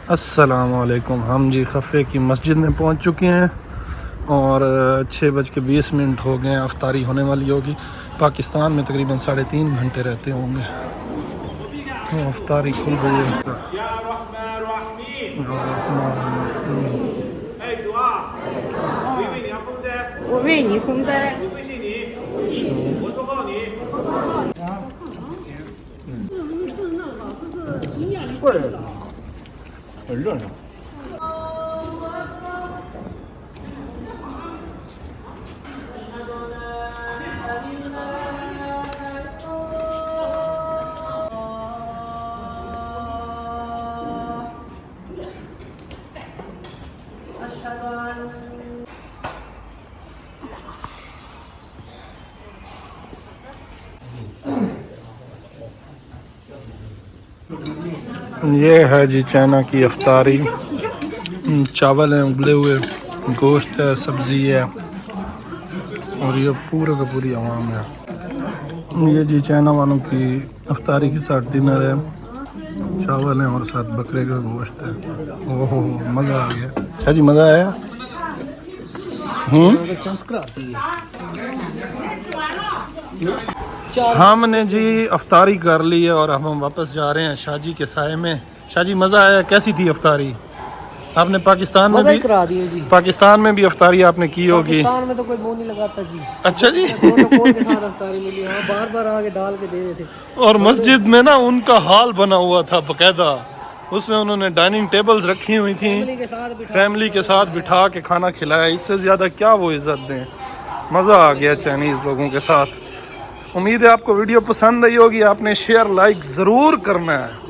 अस्सलामुअलैकुम। हम जी खफ़े की मस्जिद में पहुंच चुके हैं और 6:20 हो गए हैं। अफ्तारी होने वाली होगी। पाकिस्तान में तकरीबन 3.5 घंटे रहते होंगे तो अफ्तारी खुल गई है। ये है जी चाइना की अफ्तारी। चावल हैं, उबले हुए, गोश्त है, सब्ज़ी है और ये पूरे का पूरी आवाम है। ये जी चाइना वालों की अफ्तारी के साथ डिनर है। चावल हैं और साथ बकरे का गोश्त है। ओहो मज़ा आ गया। अच्छा जी, मज़ा आया। हमने जी अफ्तारी कर ली है और हम वापस जा रहे हैं शाहजी के साए में। शाहजी, मज़ा आया? कैसी थी अफ्तारी? आपने पाकिस्तान में भी करा दिए जी। पाकिस्तान में भी अफ्तारी आपने की होगी। पाकिस्तान में तो कोई मुंह नहीं लगाता जी। अच्छा जी। प्रोटोकॉल के साथ अफ्तारी मिली। हाँ, बार बार आगे डाल के दे रहे थे। और मस्जिद में ना उनका हाल बना हुआ था बकायदा। उसमें उन्होंने डाइनिंग टेबल्स रखी हुई थी, फैमिली के साथ बिठा के खाना खिलाया। इससे ज़्यादा क्या वो इज़्ज़त दें। मज़ा आ गया चाइनीज़ लोगों के साथ। उम्मीद है आपको वीडियो पसंद आई होगी। आपने शेयर लाइक ज़रूर करना है।